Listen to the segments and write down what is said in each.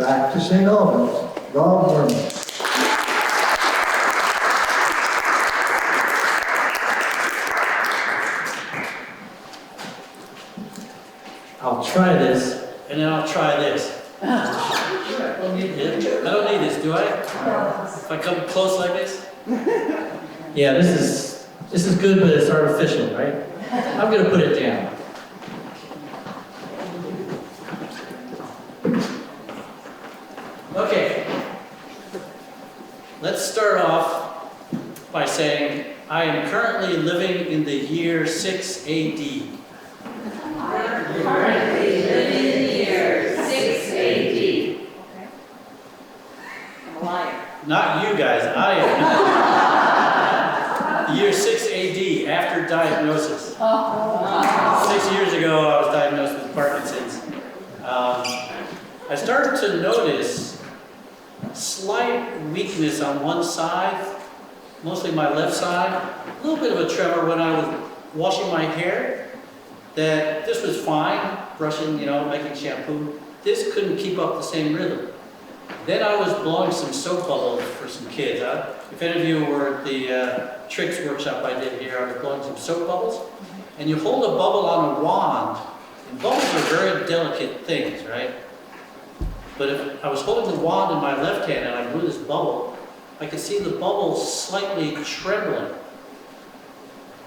back to St. Albans, Rob Mermin. I'll try this, and then I'll try this. I don't need this, do I? If I come close like this? Yeah, this is good, but it's artificial, right? I'm gonna put it down. Okay. Let's start off by saying I am currently living in the year 6 AD. Currently living in the year 6 AD. Okay. I'm a liar. Not you guys, I am. Year 6 AD, after diagnosis. 6 years ago, I was diagnosed with Parkinson's. I started to notice slight weakness on one side, mostly my left side, a little bit of a tremor when I was washing my hair, that this was fine, brushing, making shampoo. This couldn't keep up the same rhythm. Then I was blowing some soap bubbles for some kids. If any of you were at the tricks workshop I did here, I was blowing some soap bubbles. And you hold a bubble on a wand, and bubbles are very delicate things, right? But if I was holding the wand in my left hand and I blew this bubble, I could see the bubble slightly trembling,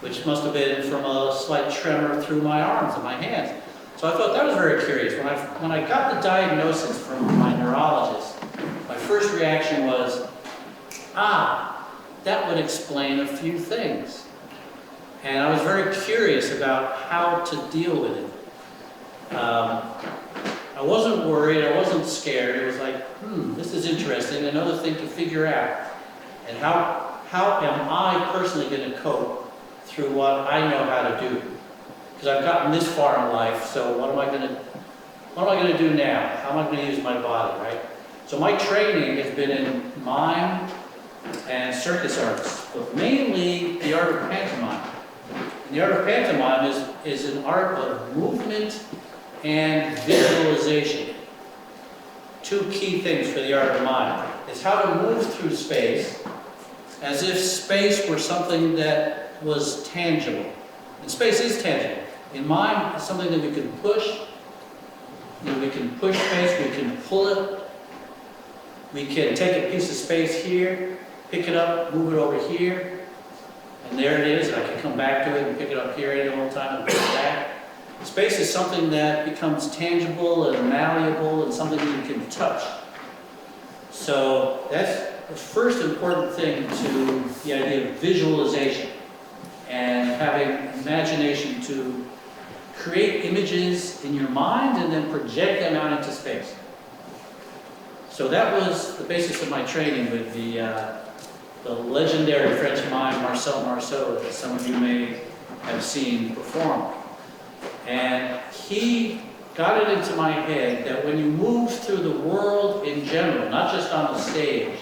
which must have been from a slight tremor through my arms and my hands. So I thought that was very curious. When I got the diagnosis from my neurologist, my first reaction was, that would explain a few things. And I was very curious about how to deal with it. I wasn't worried, I wasn't scared. It was like, this is interesting, another thing to figure out. And how am I personally going to cope through what I know how to do? Because I've gotten this far in life, so what am I going to do now? How am I going to use my body, right? So my training has been in mime and circus arts, but mainly the art of pantomime. And the art of pantomime is an art of movement and visualization. Two key things for the art of mime is how to move through space as if space were something that was tangible. And space is tangible. In mime, it's something that we can push. We can push space, we can pull it. We can take a piece of space here, pick it up, move it over here, and there it is. I can come back to it and pick it up here any old time and put it back. Space is something that becomes tangible and malleable and something that you can touch. So that's the first important thing to the idea of visualization and having imagination to create images in your mind and then project them out into space. So that was the basis of my training with the legendary French mime Marceau that some of you may have seen perform. And he got it into my head that when you move through the world in general, not just on the stage,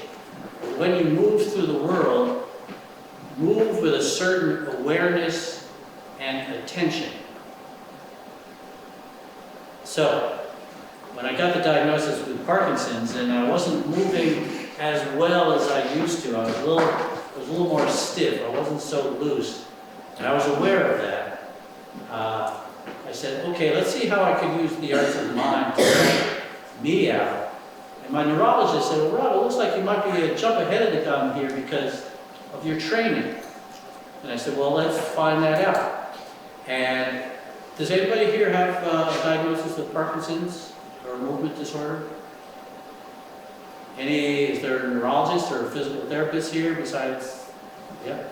but when you move through the world, move with a certain awareness and attention. So, when I got the diagnosis with Parkinson's and I wasn't moving as well as I used to, I was a little more stiff, I wasn't so loose, and I was aware of that. I said, okay, let's see how I could use the arts of mime to help me out. And my neurologist said, well, Rob, it looks like you might be a jump ahead of the gun here because of your training. And I said, well, let's find that out. And does anybody here have a diagnosis of Parkinson's or movement disorder? Is there a neurologist or a physical therapist here besides? Yeah?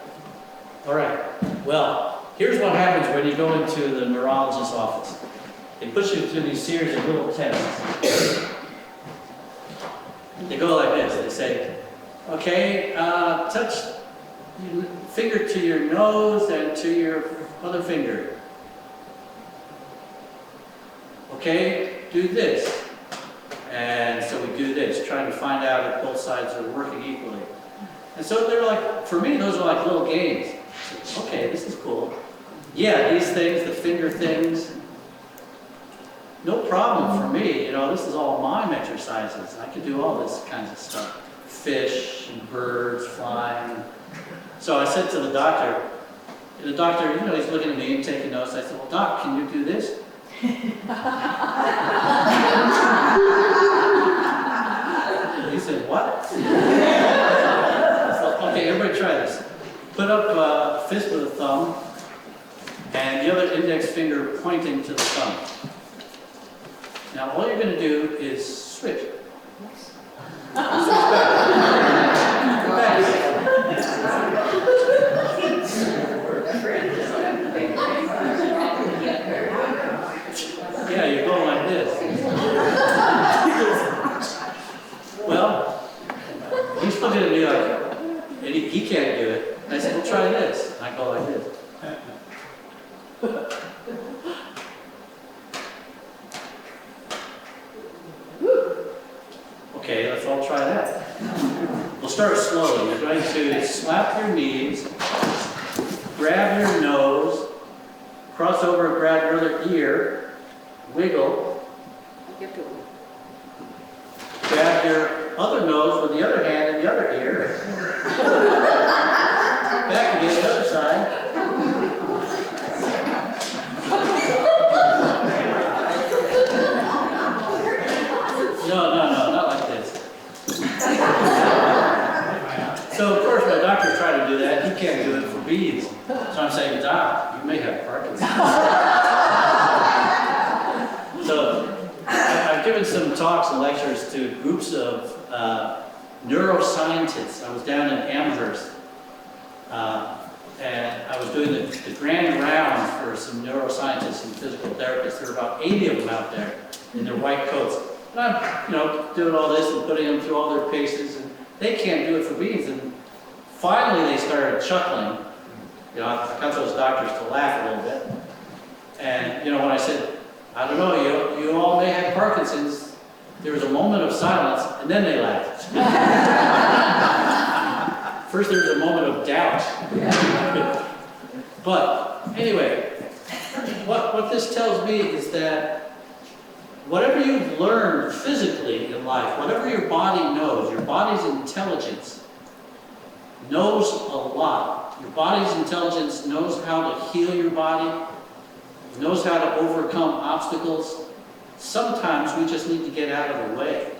All right. Well, here's what happens when you go into the neurologist's office. They put you through these series of little tests. They go like this. They say, okay, touch your finger to your nose and to your other finger. Okay, do this. And so we do this, trying to find out if both sides are working equally. And so they're like, for me, those are like little games. Okay, this is cool. Yeah, these things, the finger things. no problem for me. You know, this is all mime exercises. I can do all this kinds of stuff. Fish and birds flying. So I said to the doctor, and the doctor, you know, he's looking at me and taking notes. I said, well, Doc, can you do this? He said, what? I said, okay, everybody try this. Put up a fist with a thumb and the other index finger pointing to the thumb. Now all you're going to do is switch. Yeah, you're going like this. Well, he's looking at me like, and he can't do it. And I said, well, try this. And I go like this. Okay, let's all try that. We'll start slowly. You're going to slap your knees, grab your nose, cross over and grab your other ear, wiggle, grab your other nose with the other hand and the other ear, back again, the other side. No, not like this. So of course my doctor tried to do that. He can't do it for beads. So I'm saying, Doc, you may have Parkinson. So I've given some talks and lectures to groups of neuroscientists. I was down in Amherst, and I was doing the grand rounds for some neuroscientists and physical therapists. There were about 80 of them out there in their white coats. And I'm, you know, doing all this and putting them through all their paces, and they can't do it for beads. And finally they started chuckling. You know, I got those doctors to laugh a little bit. And, you know, when I said, I don't know, you all may have Parkinson's, there was a moment of silence, and then they laughed. First there was a moment of doubt. But anyway, what this tells me is that whatever you've learned physically in life, whatever your body knows, your body's intelligence knows a lot. Your body's intelligence knows how to heal your body, knows how to overcome obstacles. Sometimes we just need to get out of the way.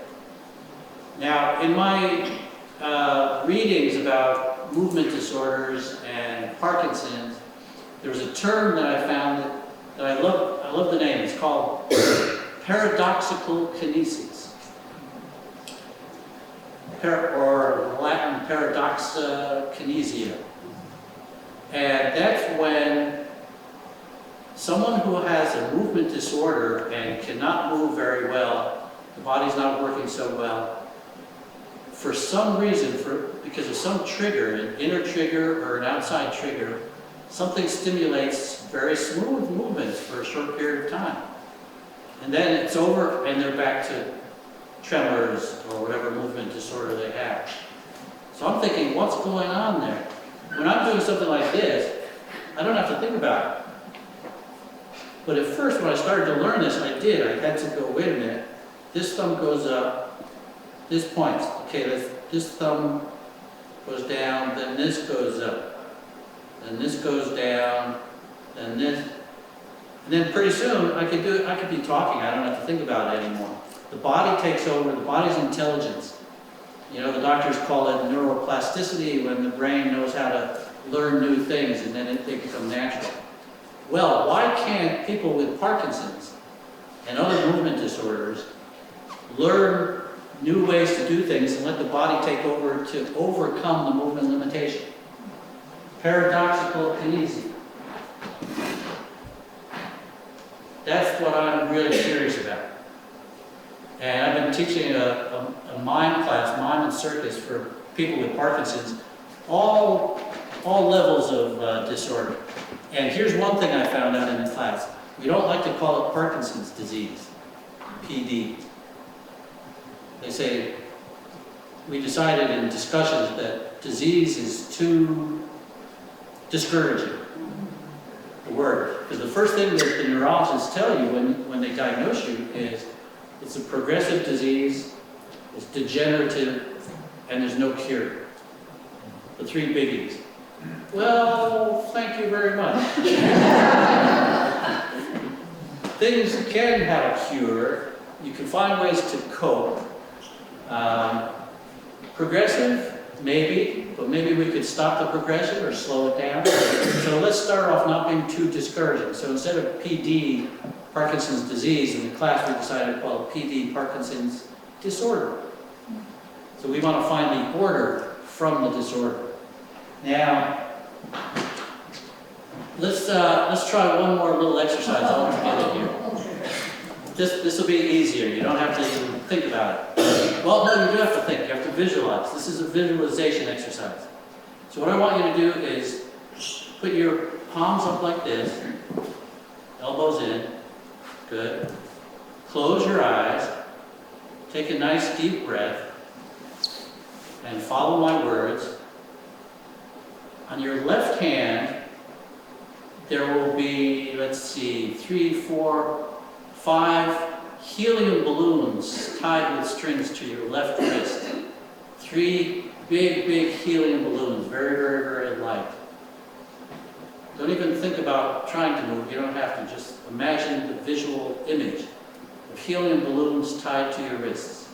Now, in my readings about movement disorders and Parkinson's, there's a term that I found that I love the name. It's called paradoxical kinesis, or Latin paradoxokinesia. And that's when someone who has a movement disorder and cannot move very well, the body's not working so well, for some reason, because of some trigger, an inner trigger or an outside trigger, something stimulates very smooth movements for a short period of time. And then it's over and they're back to tremors or whatever movement disorder they have. So I'm thinking, what's going on there? When I'm doing something like this, I don't have to think about it. But at first, when I started to learn this, I had to go, wait a minute, this thumb goes up, this points. Okay, this thumb goes down, then this goes up, then this goes down, then this. And then pretty soon, I could be talking, I don't have to think about it anymore. The body takes over, the body's intelligence. You know, the doctors call it neuroplasticity, when the brain knows how to learn new things and then they become natural. Well, why can't people with Parkinson's and other movement disorders learn new ways to do things and let the body take over to overcome the movement limitation? Paradoxical kinesis. That's what I'm really serious about. And I've been teaching a mime class, mime and circus, for people with Parkinson's, all levels of disorder. And here's one thing I found out in the class. We don't like to call it Parkinson's disease, PD. They say, we decided in discussions that disease is too discouraging. the word. Because the first thing that the neurologists tell you when they diagnose you is it's a progressive disease, it's degenerative, and there's no cure. The three biggies. Well, thank you very much. Things can have a cure. You can find ways to cope. Progressive, maybe, but maybe we could stop the progression or slow it down. So let's start off not being too discouraging. So instead of PD, Parkinson's disease, in the class we decided to call it PD, Parkinson's disorder. So we want to find the order from the disorder. Now, let's try one more little exercise all together here. This will be easier. You don't have to even think about it. Well, no, you do have to think. You have to visualize. This is a visualization exercise. So what I want you to do is put your palms up like this, elbows in. Good. Close your eyes. Take a nice deep breath and follow my words. On your left hand, there will be, let's see, 3, 4, 5 helium balloons tied with strings to your left wrist. 3 big, big helium balloons, very, very, very light. Don't even think about trying to move. You don't have to. Just imagine the visual image of helium balloons tied to your wrists.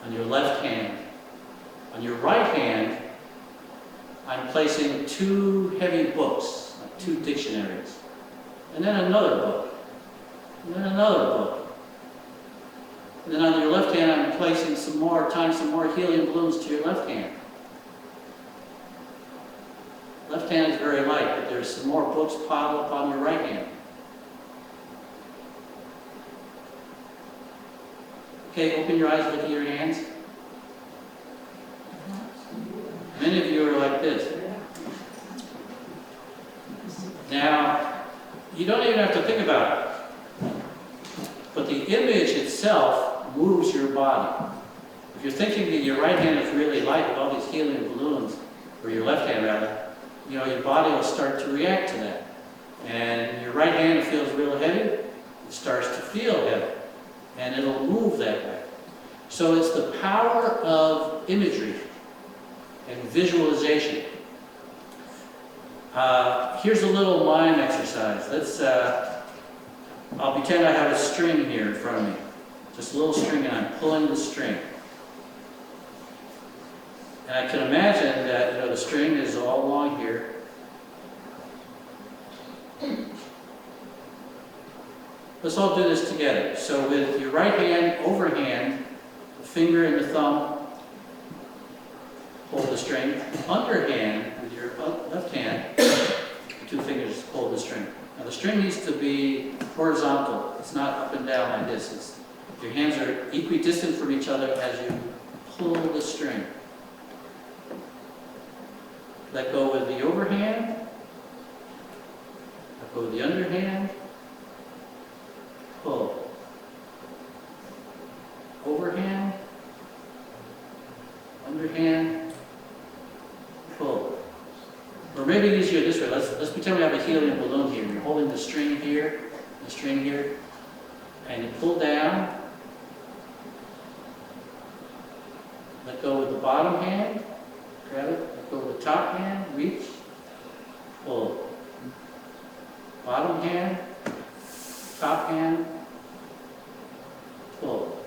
On your left hand. On your right hand, I'm placing 2 heavy books, like 2 dictionaries. And then another book. And then another book. And then on your left hand, I'm placing some more helium balloons to your left hand. Left hand is very light, but there's some more books piled up on your right hand. Okay, open your eyes, look at your hands. Many of you are like this. Now, you don't even have to think about it. But the image itself moves your body. If you're thinking that your right hand is really light with all these helium balloons, or your left hand rather, you know, your body will start to react to that. And your right hand feels real heavy, it starts to feel heavy. And it'll move that way. So it's the power of imagery and visualization. Here's a little mime exercise. I'll pretend I have a string here in front of me. Just a little string, and I'm pulling the string. And I can imagine that, you know, the string is all along here. Let's all do this together. So with your right hand, overhand, the finger and the thumb, hold the string. Underhand, with your left hand, the 2 fingers hold the string. Now the string needs to be horizontal. It's not up and down like this. Your hands are equidistant from each other as you pull the string. Let go with the overhand. Let go with the underhand. Pull. Overhand. Underhand. Pull. Or maybe easier this way. Let's pretend we have a helium balloon here. You're holding the string here, and you pull down. Let go with the bottom hand. Grab it. Let go with the top hand. Reach. Pull. Bottom hand. Top hand. Pull.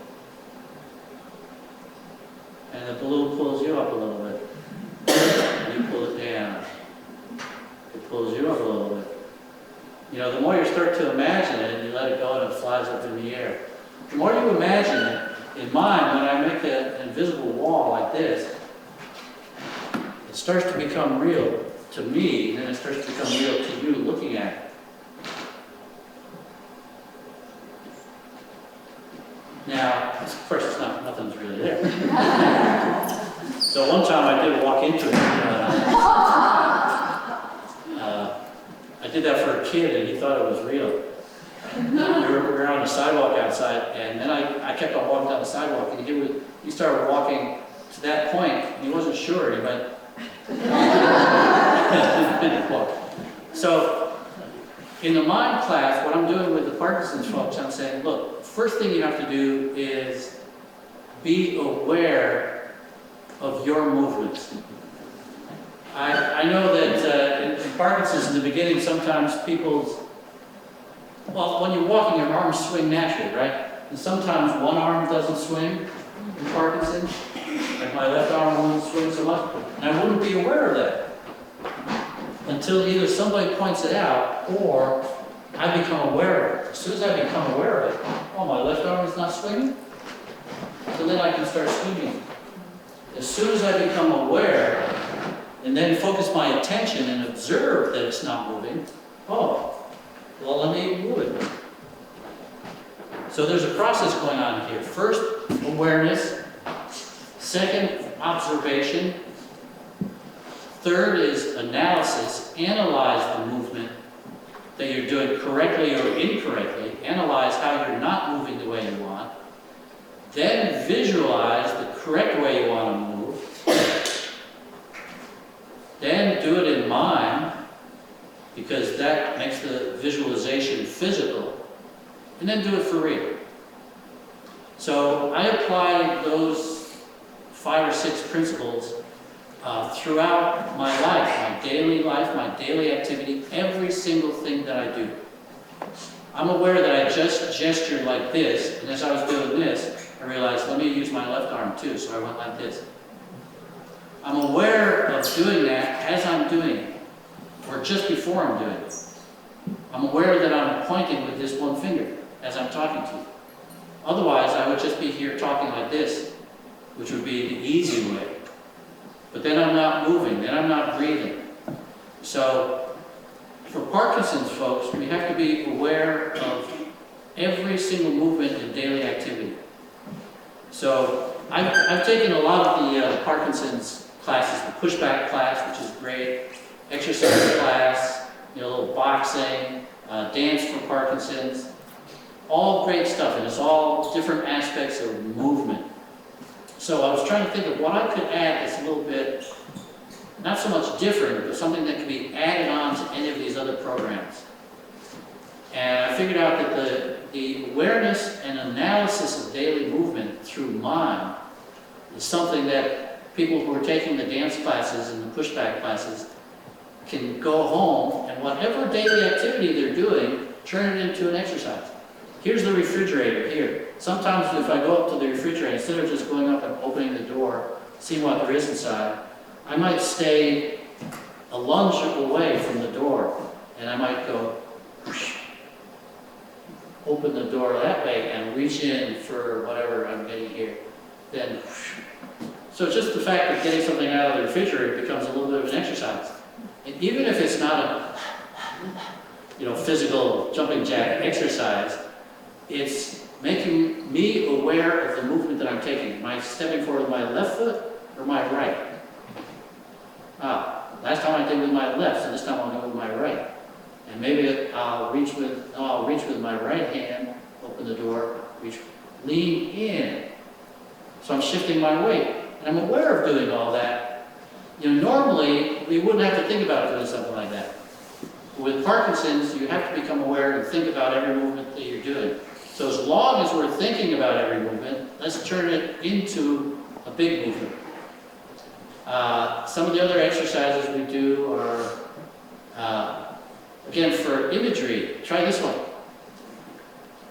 And the balloon pulls you up a little bit. And you pull it down. It pulls you up a little bit. You know, the more you start to imagine it and you let it go and it flies up in the air. The more you imagine it, in mine, when I make an invisible wall like this, it starts to become real to me, and then it starts to become real to you looking at it. Now, of course, nothing's really there. So one time I did walk into it. I did that for a kid, and he thought it was real. We were on the sidewalk outside, and then I kept on walking down the sidewalk, and he started walking to that point, and he wasn't sure. He went. So In the mime class, what I'm doing with the Parkinson's folks, I'm saying, look, first thing you have to do is be aware of your movements. I know that in Parkinson's, in the beginning, sometimes well, when you're walking, your arms swing naturally, right? And sometimes one arm doesn't swing in Parkinson's, like my left arm wouldn't swing so much, and I wouldn't be aware of that until either somebody points it out or I become aware of it. As soon as I become aware of it, oh, my left arm is not swinging, so then I can start swinging. As soon as I become aware and then focus my attention and observe that it's not moving, oh, well, let me move it. So there's a process going on here. First, awareness. Second, observation. Third is analysis. Analyze the movement that you're doing correctly or incorrectly. Analyze how you're not moving the way you want. Then visualize the correct way you want to move. Then do it in mime, because that makes the visualization physical. And then do it for real. So I apply those 5 or 6 principles throughout my life, my daily activity, every single thing that I do. I'm aware that I just gestured like this, and as I was doing this, I realized, let me use my left arm too, so I went like this. I'm aware of doing that as I'm doing it, or just before I'm doing it. I'm aware that I'm pointing with this one finger as I'm talking to you. Otherwise, I would just be here talking like this, which would be the easy way. But then I'm not moving, then I'm not breathing. So, for Parkinson's folks, we have to be aware of every single movement in daily activity. So, I've taken a lot of the Parkinson's classes, the pushback class, which is great, exercise class, a little boxing, dance for Parkinson's, all great stuff, and it's all different aspects of movement. So I was trying to think of what I could add that's a little bit, not so much different, but something that could be added on to any of these other programs. And I figured out that the awareness and analysis of daily movement through mime is something that people who are taking the dance classes and the pushback classes can go home and whatever daily activity they're doing, turn it into an exercise. Here's the refrigerator here. Sometimes if I go up to the refrigerator, instead of just going up and opening the door, seeing what there is inside, I might stay a lunge away from the door, and I might go, whoosh, open the door that way and reach in for whatever I'm getting here. Then, whoosh. So just the fact of getting something out of the refrigerator becomes a little bit of an exercise. And even if it's not a physical jumping jack exercise, it's making me aware of the movement that I'm taking. Am I stepping forward with my left foot or my right? Last time I did with my left, so this time I'll go with my right. And maybe I'll reach with my right hand, open the door, lean in. So I'm shifting my weight. And I'm aware of doing all that. Normally, we wouldn't have to think about doing something like that. With Parkinson's, you have to become aware and think about every movement that you're doing. So as long as we're thinking about every movement, let's turn it into a big movement. Some of the other exercises we do are, again, for imagery, try this one.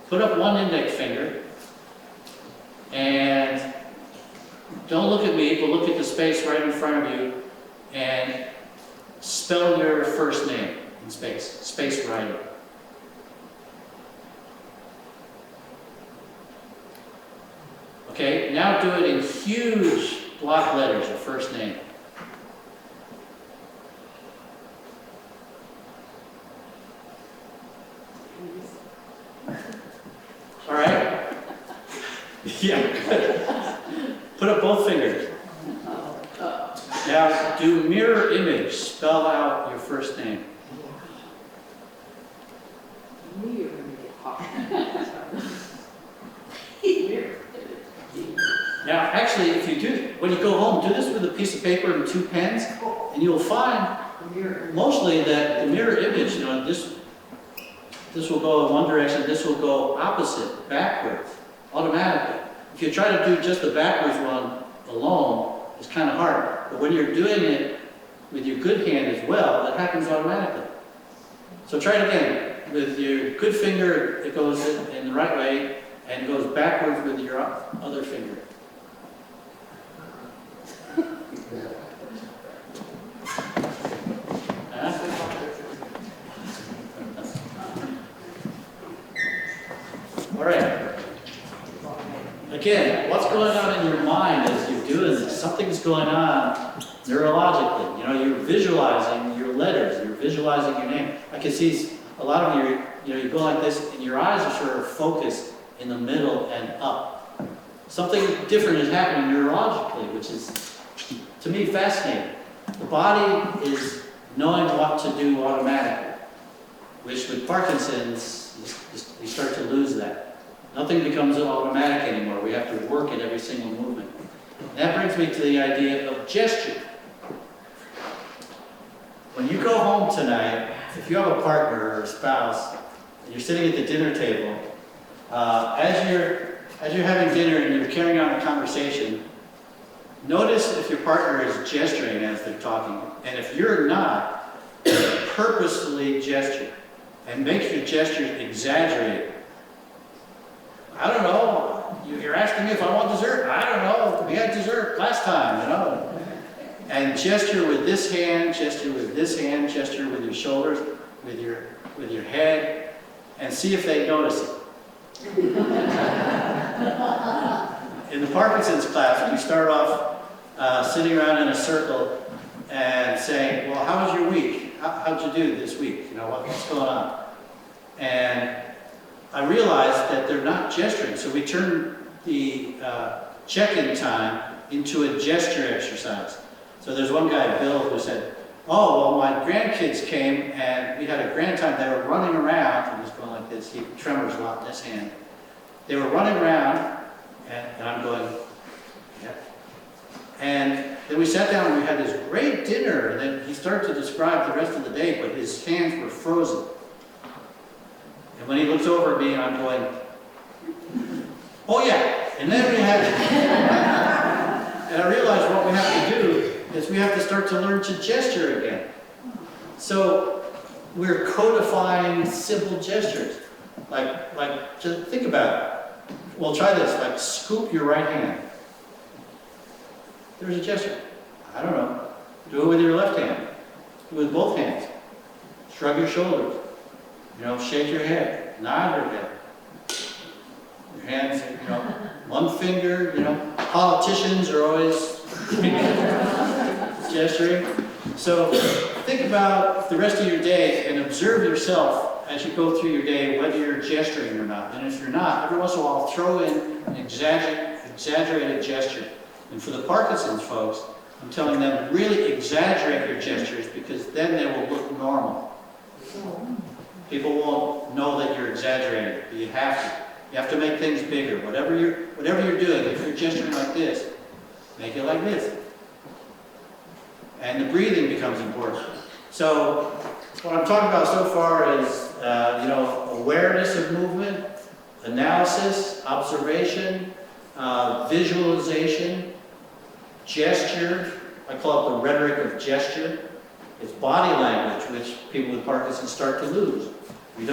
Put up one index finger and don't look at me, but look at the space right in front of you and spell your first name in space writing. Okay, now do it in huge block letters, your first name. All right? Yeah. Put up both fingers. Now do mirror image, spell out your first name. Now, actually, if you do, when you go home, do this with a piece of paper and 2 pens, and you'll find mostly that the mirror image, this will go in one direction, this will go opposite, backwards, automatically. If you try to do just the backwards one alone, it's kind of hard. But when you're doing it with your good hand as well, it happens automatically. So try it again. With your good finger, it goes in the right way, and it goes backwards with your other finger. All right. Again, what's going on in your mind as you're doing this? Something's going on neurologically. You know, you're visualizing your letters. You're visualizing your name. I can see a lot of you go like this, and your eyes are sort of focused in the middle and up. Something different is happening neurologically, which is, to me, fascinating. The body is knowing what to do automatically, which with Parkinson's, you start to lose that. Nothing becomes automatic anymore. We have to work at every single movement. And that brings me to the idea of gesture. When you go home tonight, if you have a partner or a spouse, and you're sitting at the dinner table, as you're having dinner and you're carrying on a conversation, notice if your partner is gesturing as they're talking. And if you're not, purposefully gesture. And make your gestures exaggerated. I don't know. You're asking me if I want dessert. I don't know. We had dessert last time, you know. And gesture with this hand, gesture with this hand, gesture with your shoulders, with your head, and see if they notice it. In the Parkinson's class, we start off sitting around in a circle and saying, well, how was your week? How'd you do this week? You know, what's going on? And I realized that they're not gesturing, so we turn the check-in time into a gesture exercise. So there's one guy, Bill, who said, oh, well, my grandkids came and we had a grand time. They were running around, and he's going like this, he tremors a lot in his hand. They were running around, and I'm going, yeah. And then we sat down and we had this great dinner, and then he started to describe the rest of the day, but his hands were frozen. And when he looks over at me, I'm going, oh yeah, and then we had, and I realized what we have to do is we have to start to learn to gesture again. So we're codifying simple gestures. Like just think about it. Well, try this, like scoop your right hand. There's a gesture. I don't know. Do it with your left hand. Do it with both hands. Shrug your shoulders. You know, shake your head, nod your head. Your hands, you know, one finger, you know. Politicians are always gesturing. So think about the rest of your day and observe yourself as you go through your day, whether you're gesturing or not. And if you're not, every once in a while, throw in an exaggerated gesture. And for the Parkinson's folks, I'm telling them, really exaggerate your gestures, because then they will look normal. People won't know that you're exaggerating, but you have to. You have to make things bigger. Whatever you're doing, if you're gesturing like this, make it like this. And the breathing becomes important. So what I'm talking about so far is, awareness of movement, analysis, observation, visualization, gesture. I call it the rhetoric of gesture. It's body language, which people with Parkinson's start to lose. We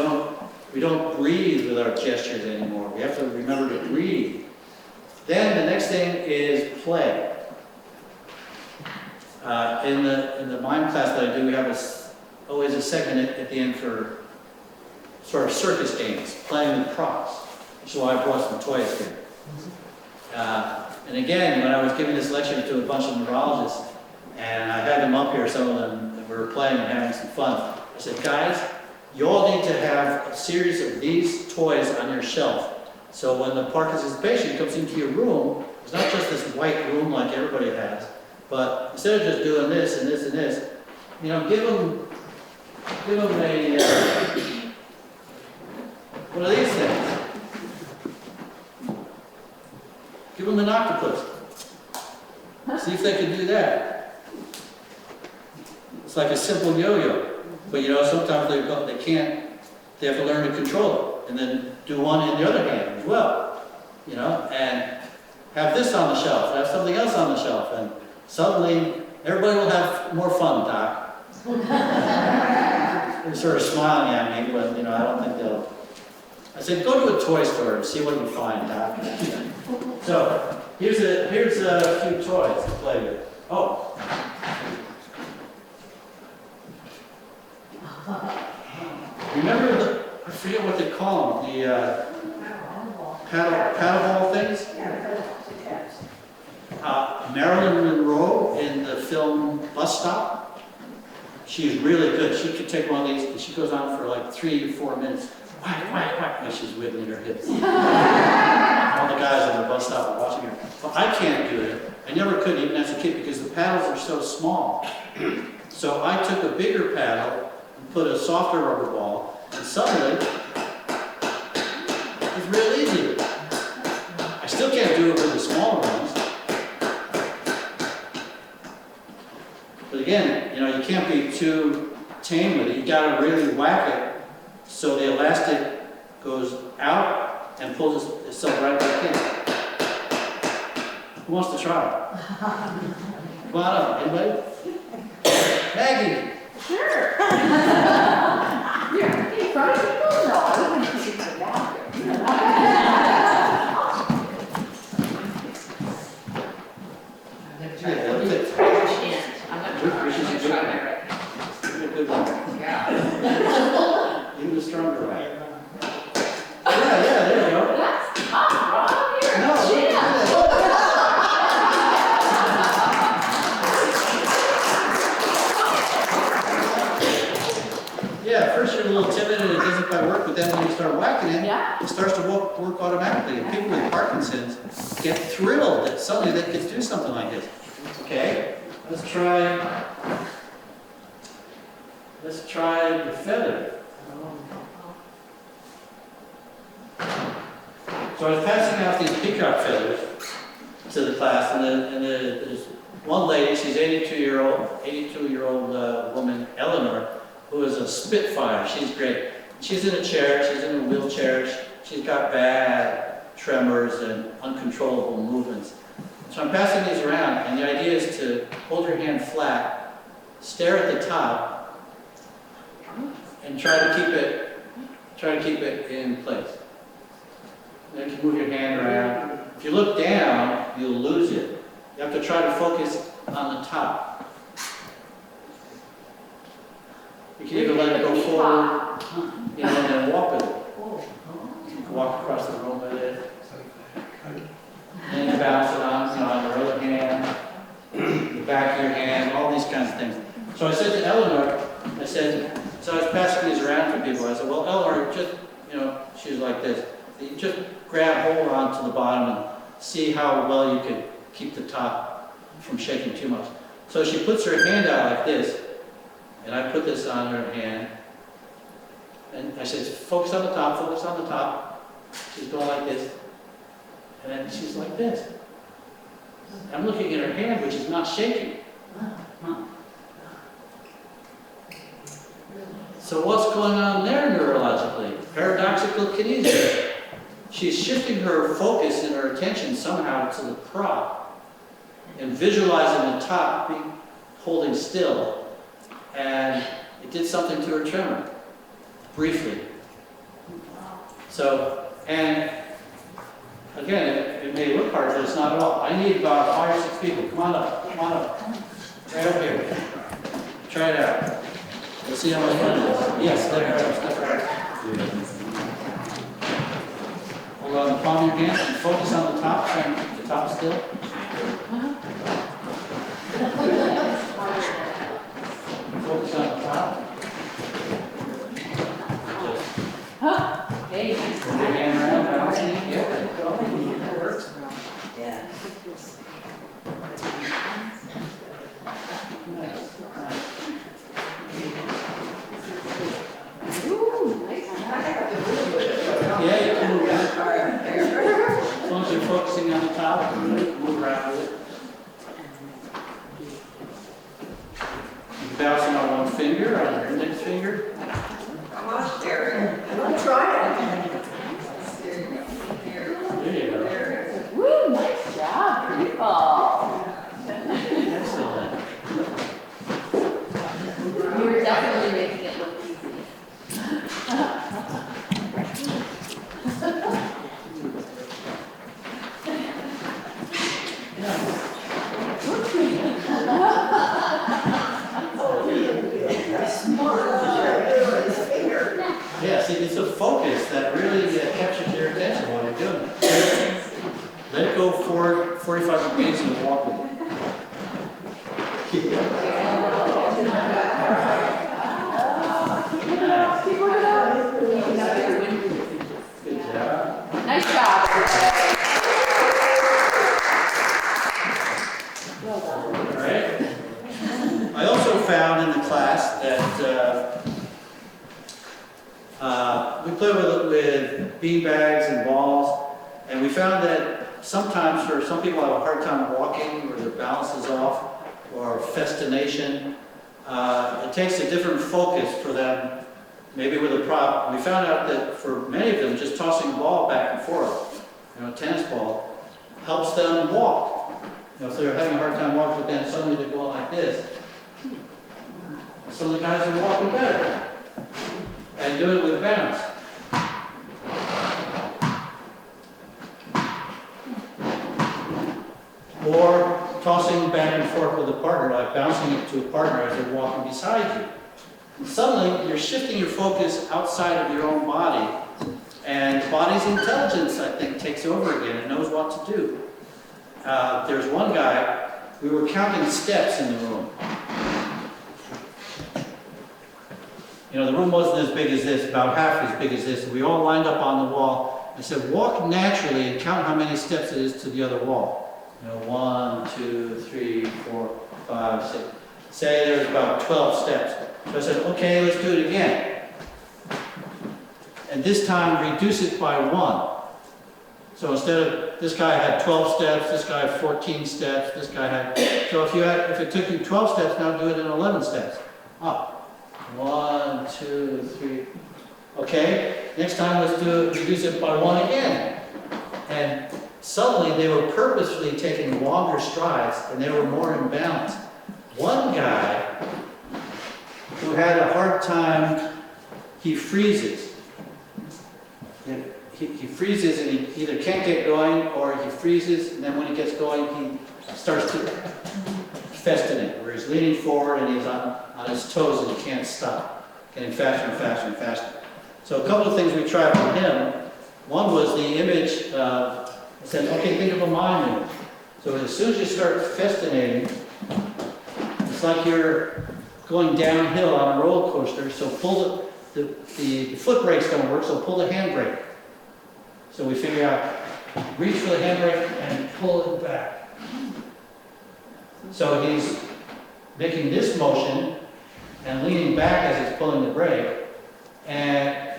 don't breathe with our gestures anymore. We have to remember to breathe. Then the next thing is play. In the mime class that I do, we have always a segment at the end for sort of circus games, playing with props. Which is why I brought some toys here. And again, when I was giving this lecture to a bunch of neurologists, and I had them up here, some of them, and we were playing and having some fun, I said, guys, you all need to have a series of these toys on your shelf. So when the Parkinson's patient comes into your room, it's not just this white room like everybody has, but instead of just doing this and this and this, give them one of these things. Give them an octopus. See if they can do that. It's like a simple yo-yo, but sometimes they they have to learn to control it, and then do one in the other hand as well, you know, and have this on the shelf, have something else on the shelf, and suddenly everybody will have more fun, Doc. They're sort of smiling at me, but, you know, I don't think they'll. I said, go to a toy store and see what you find, Doc. So, here's a few toys to play with. Oh. Remember I forget what they call them, the paddle ball things? Marilyn Monroe in the film Bus Stop. She's really good. She could take one of these and she goes on for like 3 or 4 minutes. Whack, whack, whack, and she's wiggling her hips. All the guys on the bus stop are watching her. Well, I can't do it. I never could even as a kid because the paddles are so small. So I took a bigger paddle and put a softer rubber ball, and suddenly it's real easy. I still can't do it with the smaller ones. But again, you know, you can't be too tame with it. You got to really whack it so the elastic goes out and pulls itself right back in. Who wants to try? Come on up, anybody? Maggie! Sure. You're in front of people? No, I wouldn't think it's about it. I'm gonna try my right. Good one. Yeah. Even the stronger one. Yeah, there you go. That's hot, right here. No, yeah, first you're a little timid and it doesn't quite work, but then when you start whacking it, Yeah. it starts to work automatically. And people with Parkinson's get thrilled that suddenly they can do something like this. Okay, let's try the feather. So I was passing out these peacock feathers to the class, and there's one lady, she's 82-year-old woman, Eleanor, who is a spitfire. She's great. She's in a chair, she's in a wheelchair, she's got bad tremors and uncontrollable movements. So I'm passing these around, and the idea is to hold your hand flat, stare at the top, and try to keep it in place. Then you can move your hand around. If you look down, you'll lose it. You have to try to focus on the top. You can even let it go forward, you know, and then walk with it. You can walk across the room with it. And then bounce it on your other hand, the back of your hand, all these kinds of things. So I said to Eleanor, so I was passing these around to people. I said, well, Eleanor, just, you know, she was like this. You just hold on to the bottom and see how well you can keep the top from shaking too much. So she puts her hand out like this, and I put this on her hand. And I said, focus on the top, focus on the top. She's going like this. And then she's like this. I'm looking at her hand, which is not shaking. So what's going on there neurologically? Paradoxical kinesia. She's shifting her focus and her attention somehow to the prop and visualizing the top being holding still. And it did something to her tremor, briefly. So, and again, it may look hard, but it's not at all. I need about 5 or 6 people. Come on up. Right up here. Try it out. Let's see how much fun it is. Yes, there it is. Step right. Hold on the palm of your hand and focus on the top. Try and keep the top still. Focus on the top. Hey. Put your hand around, balancing it. Yeah, there you go. That works. Yeah. Nice. Ooh, nice. Yeah, you can move around. As long as you're focusing on the top, move around with it. You can bounce it on one finger, on your index finger. Come on, Jerry. Yeah, see, it's a focus that really captures your attention while you're doing it. Let it go forward 45 degrees and walk with it. Good job. Nice job. All right. I also found in the class that we play with bean bags and balls, and we found that sometimes for some people have a hard time walking or their balance is off or festination. It takes a different focus for them, maybe with a prop. We found out that for many of them, just tossing a ball back and forth, a tennis ball, helps them walk. If they're having a hard time walking, but then suddenly they're going like this. Some of the guys are walking better and do it with bounce. Or tossing back and forth with a partner, like bouncing it to a partner as they're walking beside you. And suddenly, you're shifting your focus outside of your own body, and the body's intelligence, I think, takes over again and knows what to do. There's one guy, we were counting steps in the room. The room wasn't as big as this, about half as big as this. We all lined up on the wall and said, walk naturally and count how many steps it is to the other wall. 1, 2, 3, 4, 5, 6. Say there's about 12 steps. So I said, okay, let's do it again. And this time, reduce it by 1. So instead of, this guy had 12 steps, this guy had 14 steps, this guy had, so if it took you 12 steps, now do it in 11 steps. Up. 1, 2, 3. Okay, next time let's reduce it by 1 again. And suddenly they were purposefully taking longer strides and they were more in balance. One guy who had a hard time, he freezes. He freezes and he either can't get going or he freezes, and then when he gets going, he starts to festinate, where he's leaning forward and he's on his toes and he can't stop, getting faster and faster and faster. So a couple of things we tried with him. One was the image, I said, okay, think of a mime image. So as soon as you start festinating, it's like you're going downhill on a roller coaster, so pull the foot brakes don't work, so pull the handbrake. So we figure out, reach for the handbrake and pull it back. So he's making this motion and leaning back as he's pulling the brake, and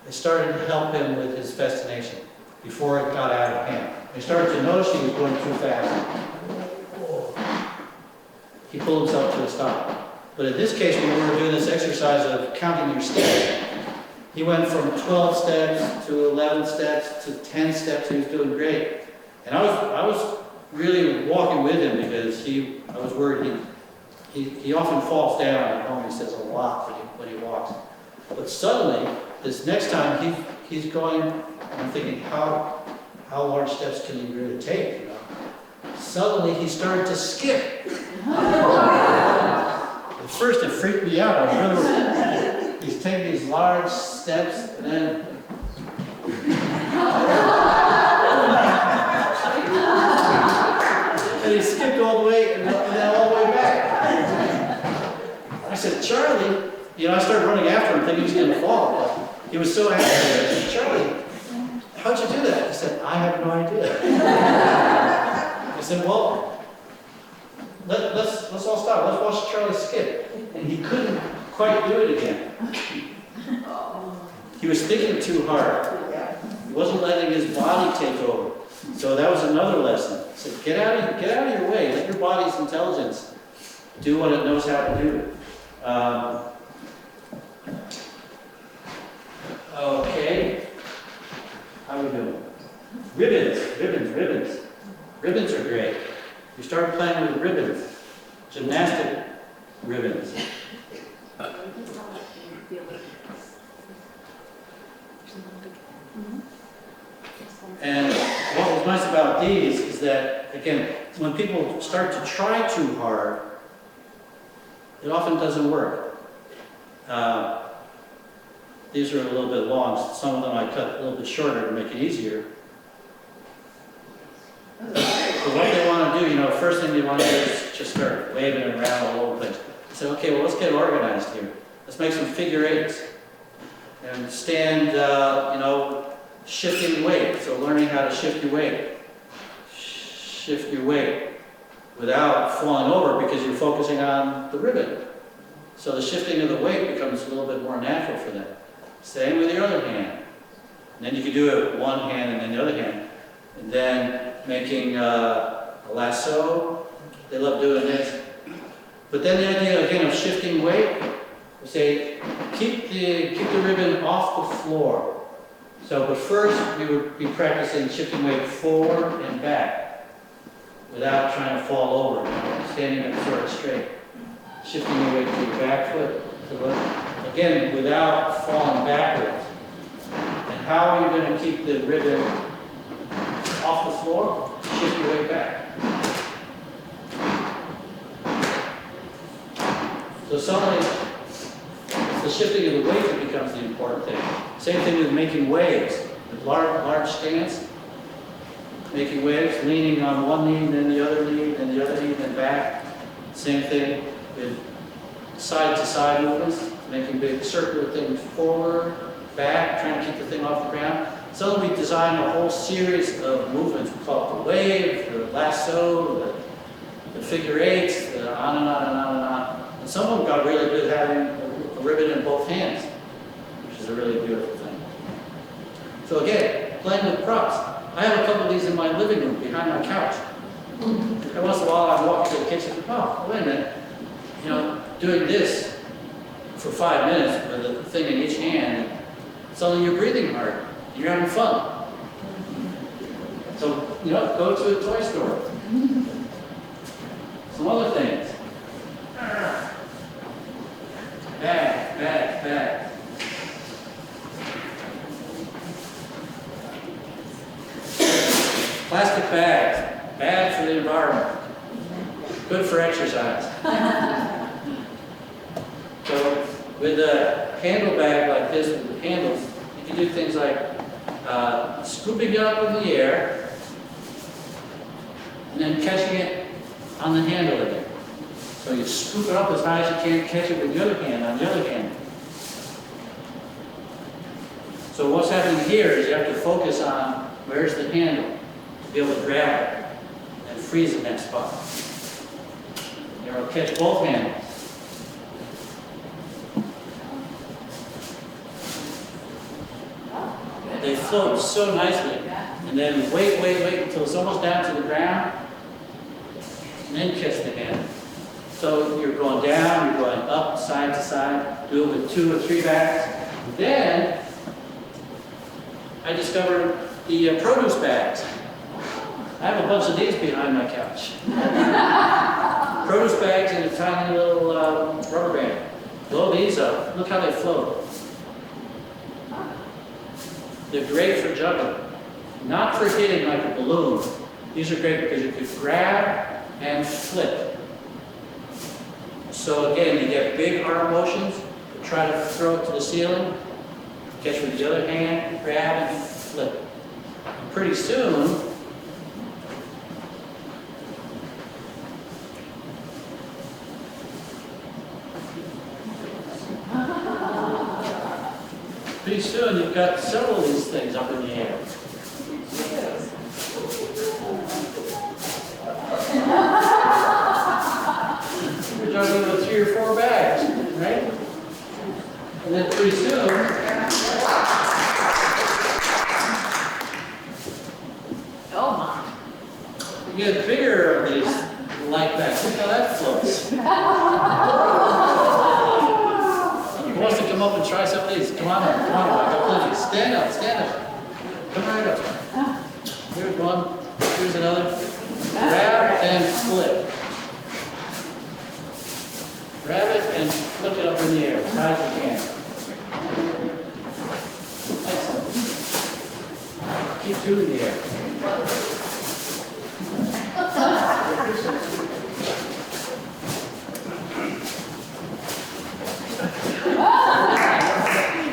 it started to help him with his festination before it got out of hand. He started to notice he was going too fast. He pulled himself to a stop. But in this case, when we were doing this exercise of counting your steps, he went from 12 steps to 11 steps to 10 steps. He was doing great. And I was really walking with him because I was worried he often falls down at home. He says a lot when he walks. But suddenly, this next time, he's going, I'm thinking, how large steps can he really take, Suddenly, he started to skip. At first, it freaked me out. He's taking these large steps, and then and he skipped all the way, and then all the way back. I said, Charlie, I started running after him, thinking he was going to fall. But he was so happy. I said, Charlie, how'd you do that? He said, I have no idea. I said, well, let's all stop. Let's watch Charlie skip. And he couldn't quite do it again. He was thinking too hard. He wasn't letting his body take over. So that was another lesson. I said, get out of your way. Let your body's intelligence do what it knows how to do. Okay. How are we doing? Ribbons. Ribbons are great. You start playing with ribbons. Gymnastic ribbons. And what was nice about these is that, again, when people start to try too hard, it often doesn't work. These are a little bit long, some of them I cut a little bit shorter to make it easier. But what they want to do, first thing they want to do is just start waving it around all over the place. Say, okay, well, let's get organized here. Let's make some figure eights. And stand, shifting weight. So learning how to shift your weight. Shift your weight without falling over because you're focusing on the ribbon. So the shifting of the weight becomes a little bit more natural for them. Same with your other hand. And then you can do it with one hand and then the other hand. And then making a lasso. They love doing this. But then the idea, again, of shifting weight, we say, keep the ribbon off the floor. So, but first, we would be practicing shifting weight forward and back without trying to fall over, standing up sort of straight. Shifting your weight to your back foot, again, without falling backwards. And how are you going to keep the ribbon off the floor? Shift your weight back. So suddenly, it's the shifting of the weight that becomes the important thing. Same thing with making waves. With large stance, making waves, leaning on one knee, then the other knee, then the other knee, then back. Same thing with side-to-side movements, making big circular things forward, back, trying to keep the thing off the ground. So we designed a whole series of movements. We call it the wave, the lasso, the figure eights, the on and on and on and on. And some of them got really good having a ribbon in both hands, which is a really beautiful thing. So again, playing with props. I have a couple of these in my living room behind my couch. And once in a while I walk to the kitchen and oh, wait a minute. Doing this for 5 minutes with a thing in each hand, and suddenly you're breathing hard, and you're having fun. So, go to a toy store. Some other things. Bag. Plastic bags, bad for the environment, good for exercise. So with a handle bag like this with the handles, you can do things like scooping it up in the air and then catching it on the handle again. So you scoop it up as high as you can, catch it with the other hand on the other hand. So what's happening here is you have to focus on where's the handle to be able to grab it and freeze in that spot. You'll catch both handles. And they float so nicely. And then wait until it's almost down to the ground. And then catch the handle. So you're going down, you're going up, side to side. Do it with 2 or 3 bags. Then I discovered the produce bags. I have a bunch of these behind my couch. Produce bags in a tiny little rubber band. Blow these up. Look how they float. They're great for juggling. Not for hitting like a balloon. These are great because you could grab and flip. So again, you get big arm motions. Try to throw it to the ceiling. Catch with the other hand, grab and flip. And pretty soon, you've got several of these things up in the air. You're juggling with 3 or 4 bags, right? And then pretty soon, Oh my. you get bigger of these light bags. Look how that floats. Who wants to come up and try some of these? Come on up, please. Stand up. Come right up. Here's one, here's another. Grab and flip. Grab it and flip it up in the air as high as you can. Excellent. Keep 2 in the air.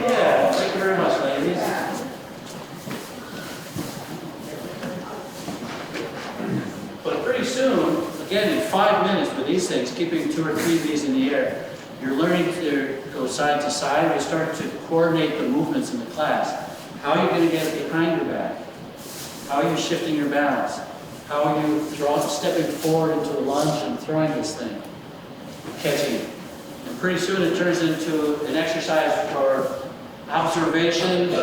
Yeah. 5 minutes with these things, keeping 2 or 3 of these in the air, you're learning to go side to side. You start to coordinate the movements in the class. How are you going to get it behind your back? How are you shifting your balance? How are you stepping forward into a lunge and throwing this thing, catching it? And pretty soon it turns into an exercise for observation,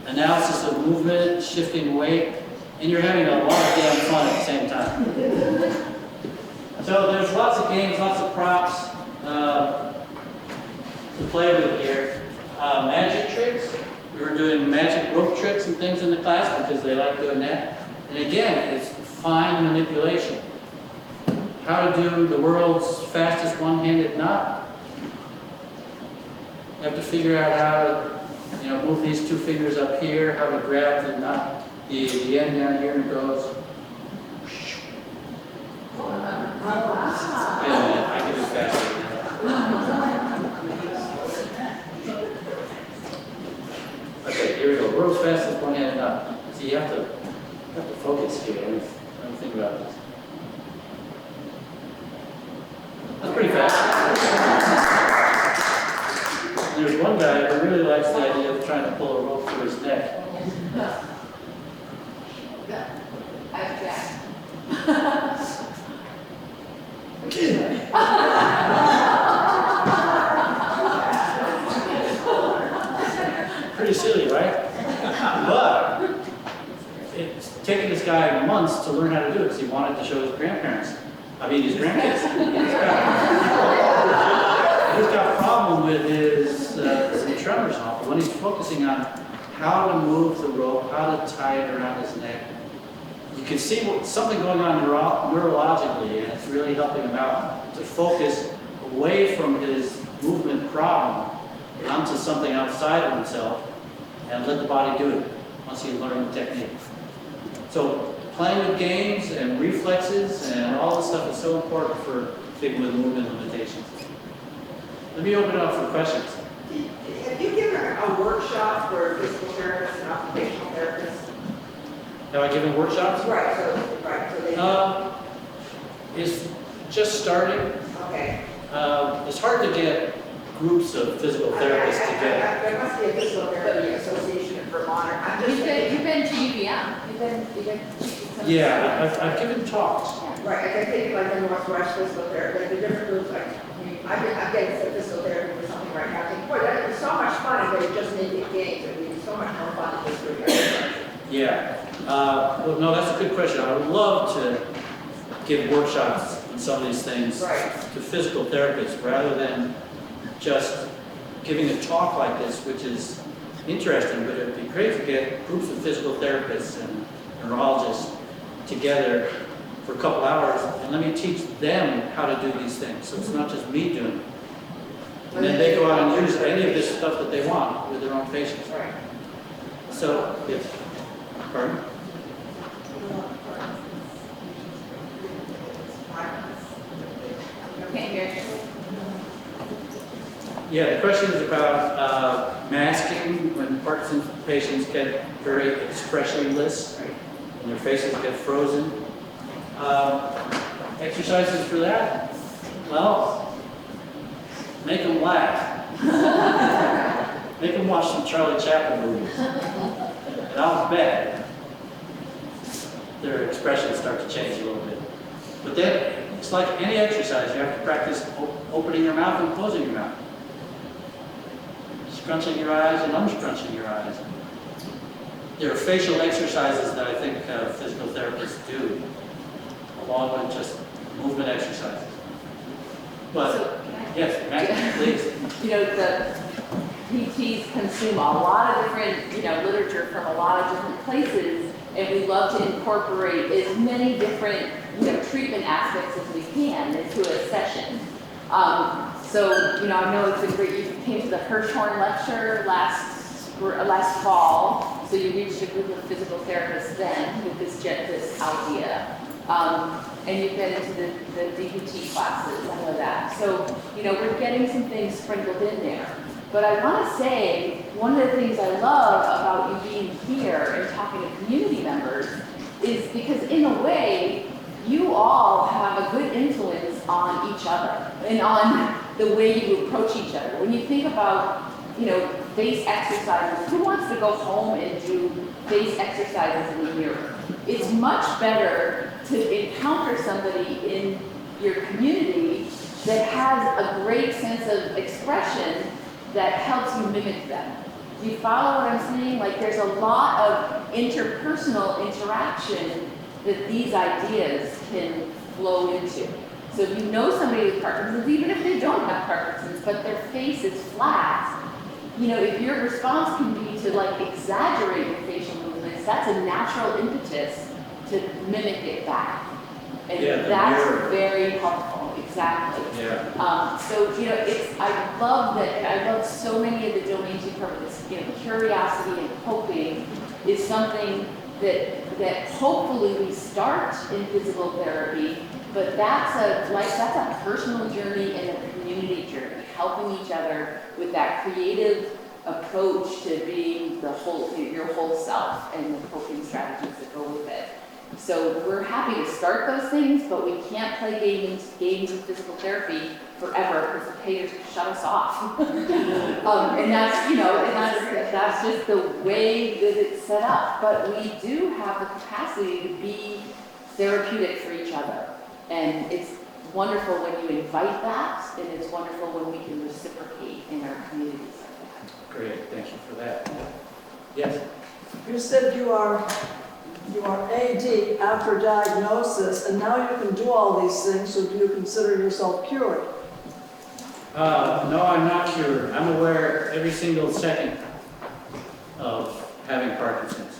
analysis of movement, shifting weight, and you're having a lot of damn fun at the same time. So there's lots of games, lots of props to play with here. Magic tricks. We were doing magic rope tricks and things in the class because they like doing that. And again, it's fine manipulation. How to do the world's fastest one-handed knot. You have to figure out how to, move these 2 fingers up here, how to grab the knot, the end down here, and it goes. Wait a minute, I can do faster than that. Okay, here we go. World's fastest one-handed knot. See, you have to focus here. Let me think about this. That's pretty fast. And there's one guy who really likes the idea of trying to pull a rope through his neck. Pretty silly, right? But it's taken this guy months to learn how to do it because he wanted to show his grandparents. His grandkids. He's got a problem with his some tremors off. When he's focusing on how to move the rope, how to tie it around his neck, you can see something going on neurologically, and it's really helping him out to focus away from his movement problem onto something outside of himself and let the body do it once he learned the technique. So playing with games and reflexes and all this stuff is so important for people with movement limitations. Let me open it up for questions. Have you given a workshop for physical therapists and occupational therapists? Have I given workshops? Right, so they... It's just starting. Okay. It's hard to get groups of physical therapists together. There must be a physical therapy association in Vermont. You've been to UVM. You've been Yeah, I've given talks. Right, I think like in Northwest physical therapy, like the different groups, like, I'm getting some physical therapy for something right now. I think, boy, that would be so much fun if they just made it games. It would be so much more fun than this group. Yeah. Well, no, that's a good question. I would love to give workshops on some of these things to physical therapists rather than just giving a talk like this, which is interesting, but it would be great to get groups of physical therapists and neurologists together for a couple hours and let me teach them how to do these things. So it's not just me doing it. And then they go out and use any of this stuff that they want with their own patients. Right. So, yes. Pardon? can't hear you. Yeah, the question is about masking when Parkinson's patients get very expressionless and their faces get frozen. Exercises for that? Well, make them laugh. Make them watch some Charlie Chaplin movies. And I'll bet their expressions start to change a little bit. But then, it's like any exercise, you have to practice opening your mouth and closing your mouth. Scrunching your eyes and unscrunching your eyes. There are facial exercises that I think physical therapists do, along with just movement exercises. But, yes, Maggie, please. You know, the PTs consume a lot of different, literature from a lot of different places, and we love to incorporate as many different, treatment aspects as we can into a session. So, I know it's been great. You came to the Hirschhorn lecture last fall, so you reached a group of physical therapists then with this idea. And you've been into the DPT classes, I know that. So, we're getting some things sprinkled in there. But I want to say, one of the things I love about you being here and talking to community members is because in a way, you all have a good influence on each other and on the way you approach each other. When you think about, face exercises, who wants to go home and do face exercises in the mirror? It's much better to encounter somebody in your community that has a great sense of expression that helps you mimic them. Do you follow what I'm saying? Like, there's a lot of interpersonal interaction that these ideas can flow into. So if you know somebody with Parkinson's, even if they don't have Parkinson's, but their face is flat, if your response can be to exaggerate your facial movements, that's a natural impetus to mimic it back. And that's very helpful, exactly. Yeah. So, I love so many of the domains you cover. This, curiosity and hoping is something that hopefully we start in physical therapy, but that's a personal journey and a community journey, helping each other with that creative approach to being your whole self and the coping strategies that go with it. So we're happy to start those things, but we can't play games of physical therapy forever because the payers shut us off. And that's just the way that it's set up. But we do have the capacity to be therapeutic for each other. And it's wonderful when you invite that, and it's wonderful when we can reciprocate in our communities like that. Great, thank you for that. Yes? You said you are AD after diagnosis, and now you can do all these things, so do you consider yourself cured? No, I'm not cured. I'm aware every single second of having Parkinson's.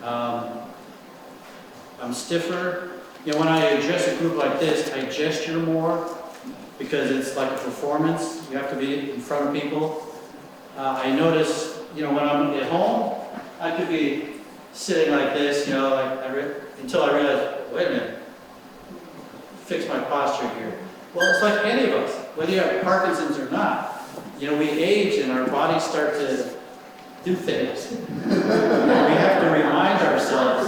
I'm stiffer. When I address a group like this, I gesture more because it's like a performance. You have to be in front of people. I notice, when I'm at home, I could be sitting like this, until I realize, wait a minute, fix my posture here. Well, it's like any of us, whether you have Parkinson's or not. We age and our bodies start to do things. We have to remind ourselves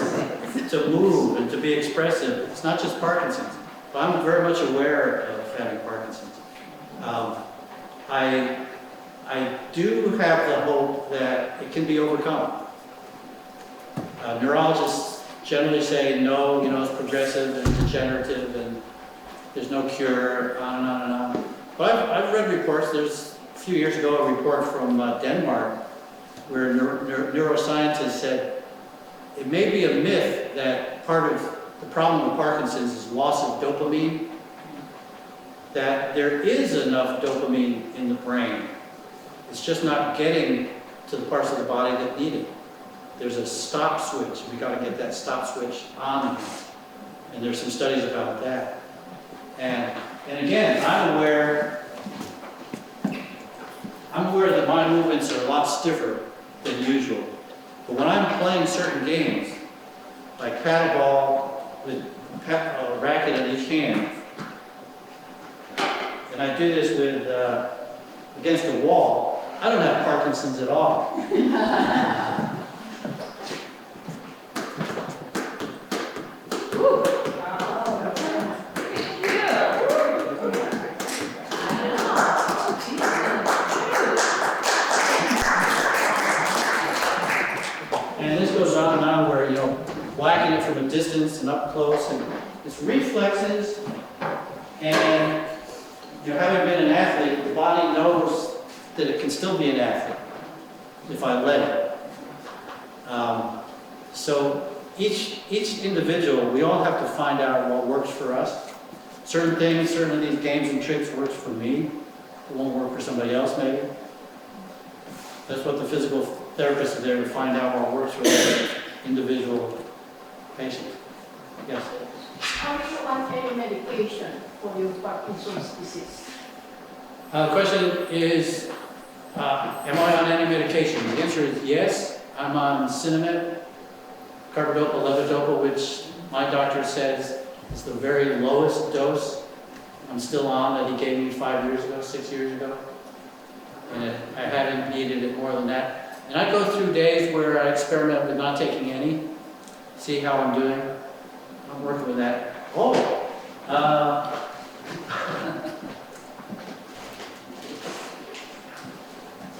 to move and to be expressive. It's not just Parkinson's, but I'm very much aware of having Parkinson's. I do have the hope that it can be overcome. Neurologists generally say no, it's progressive and degenerative and there's no cure, on and on and on. But I've read reports. There's a few years ago a report from Denmark where neuroscientists said it may be a myth that part of the problem with Parkinson's is loss of dopamine, that there is enough dopamine in the brain. It's just not getting to the parts of the body that need it. There's a stop switch. We got to get that stop switch on again. And there's some studies about that. And again, I'm aware that my movements are a lot stiffer than usual. But when I'm playing certain games, like paddleball with a racket in each hand, and I do this with against a wall, I don't have Parkinson's at all. And this goes on and on where, whacking it from a distance and up close, and it's reflexes, and having been an athlete, the body knows that it can still be an athlete if I let it. So each individual, we all have to find out what works for us. Certain things, certain of these games and tricks works for me. It won't work for somebody else maybe. That's what the physical therapists are there to find out what works for their individual patient. Yes? Are you on any medication for your Parkinson's disease? The question is, am I on any medication? The answer is yes. I'm on Cinnamate, carbidopa, levodopa, which my doctor says is the very lowest dose I'm still on that he gave me 5 years ago, 6 years ago. And I haven't needed it more than that. And I go through days where I experiment with not taking any, see how I'm doing. I'm working with that. Oh,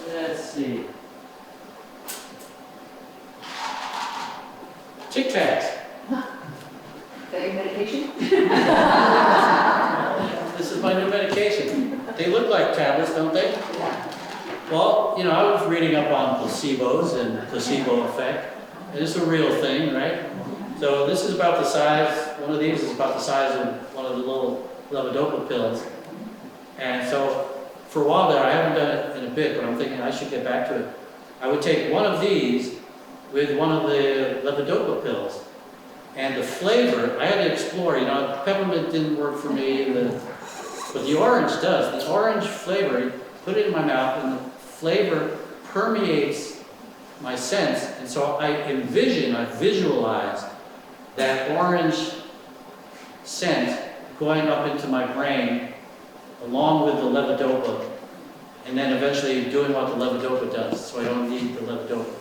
let's see. Tic Tacs. Is that your medication? This is my new medication. They look like tablets, don't they? Yeah. Well, you know, I was reading up on placebos and placebo effect. And it's a real thing, right? So this is about the size, one of these is about the size of one of the little levodopa pills. And so for a while there, I haven't done it in a bit, but I'm thinking I should get back to it. I would take one of these with one of the levodopa pills. And the flavor, I had to explore, you know, peppermint didn't work for me, but the orange does. The orange flavor, you put it in my mouth and the flavor permeates my sense. And so I visualize that orange scent going up into my brain along with the levodopa, and then eventually doing what the levodopa does. So I don't need the levodopa.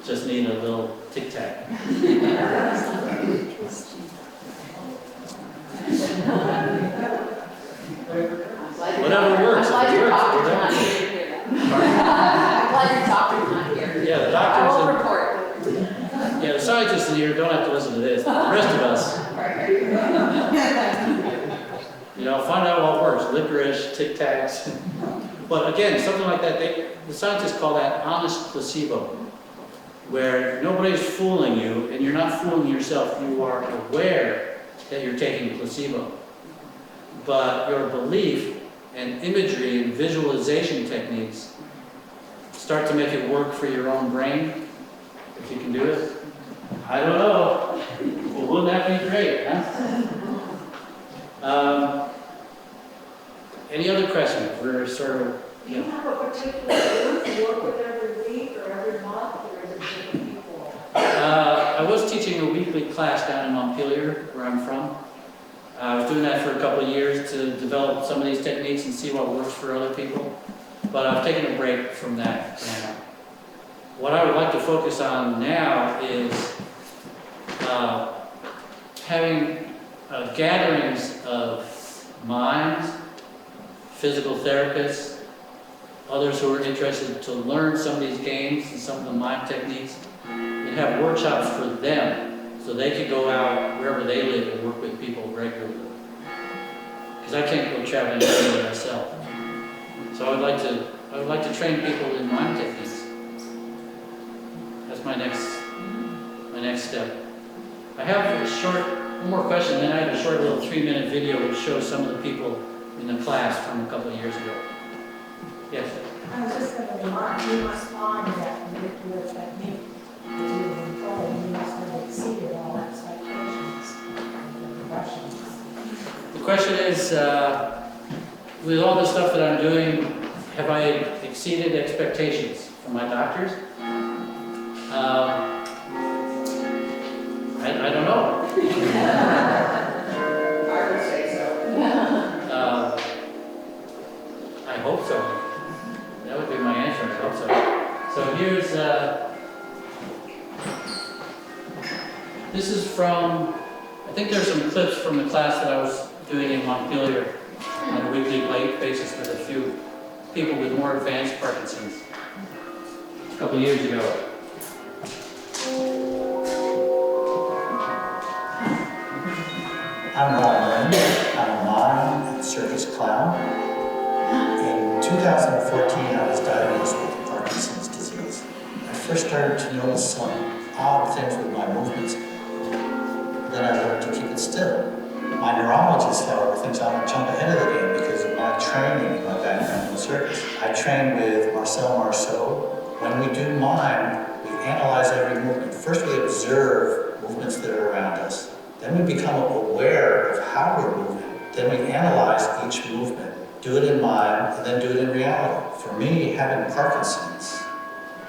Just need a little Tic Tac. Whatever works. I'm glad it your works, doctor's whatever. not here to hear that. I'm glad your doctor's not here. Yeah, the I will doctors report. yeah, the scientists in here don't have to listen to this. The rest of us, you know, find out what works. Licorice, Tic Tacs. But again, something like that, the scientists call that honest placebo, where nobody's fooling you and you're not fooling yourself. You are aware that you're taking placebo. But your belief and imagery and visualization techniques start to make it work for your own brain, if you can do it. I don't know. Well, wouldn't that be great, huh? Any other questions? We're sort of, Do you have a particular group you work with every week or every month, or is it different people? I was teaching a weekly class down in Montpelier, where I'm from. I was doing that for a couple of years to develop some of these techniques and see what works for other people. But I've taken a break from that now. What I would like to focus on now is having gatherings of mimes, physical therapists, others who are interested to learn some of these games and some of the mime techniques, and have workshops for them so they could go out wherever they live and work with people regularly. Because I can't go traveling anywhere myself. So I would like to train people in mime techniques. That's my next step. I have one more question, then I have a short little 3-minute video which shows some of the people in the class from a couple of years ago. Yes? I was just going to remark, you must find that particular technique that you employ, you must have exceeded all expectations of the professionals. The question is, with all the stuff that I'm doing, have I exceeded expectations from my doctors? I don't know. I would say so. I hope so. That would be my answer, I hope so. So here's, this is from, I think there's some clips from the class that I was doing in Montpelier on a weekly basis with a few people with more advanced Parkinson's a couple of years ago. I'm Mermin. I'm a mime and circus clown. In 2014, I was diagnosed with Parkinson's disease. I first started to notice some odd things with my movements. Then I learned to keep it still. My neurologist, however, thinks I'm a jump ahead of the game because of my training and my background in the circus. I train with Marceau. When we do mime, we analyze every movement. First, we observe movements that are around us. Then we become aware of how we're moving. Then we analyze each movement, do it in mime, and then do it in reality. For me, having Parkinson's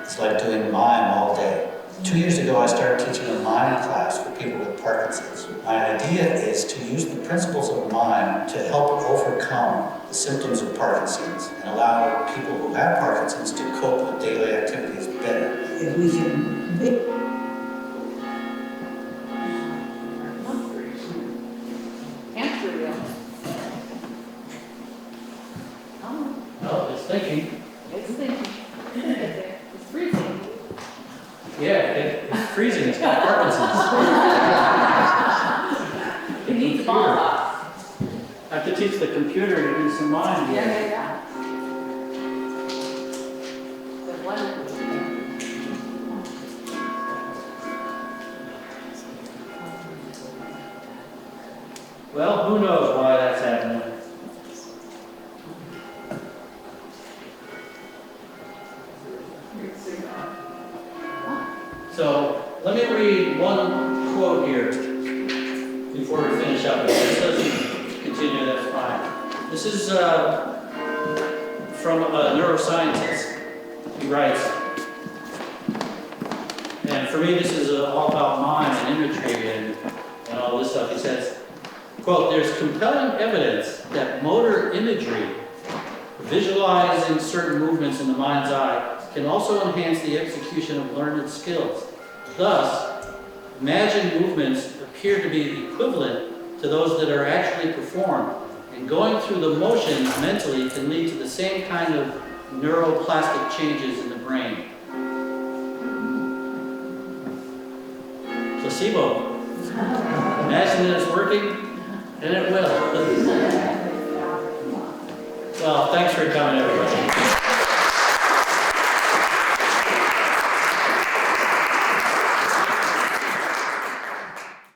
is like doing mime all day. 2 years ago, I started teaching a mime class for people with Parkinson's. My idea is to use the principles of mime to help overcome the symptoms of Parkinson's and allow people who have Parkinson's to cope with daily activities better. If we can it's freezing, it's got Parkinson's. It needs a ball box. I have to teach the computer to do some mind. Yeah. The one. Well, who knows why that's happening? So, let me read one quote here before we finish up. If this doesn't continue, that's fine. This is from a neuroscientist. He writes, and for me this is all about mime and imagery and all this stuff. He says, quote, "There's compelling evidence that motor imagery, visualizing certain movements in the mind's eye, can also enhance the execution of learned skills. Thus, imagined movements appear to be equivalent to those that are actually performed, and going through the motions mentally can lead to the same kind of neuroplastic changes in the brain." Placebo. Imagine that it's working, and it will. Well, thanks for coming, everybody.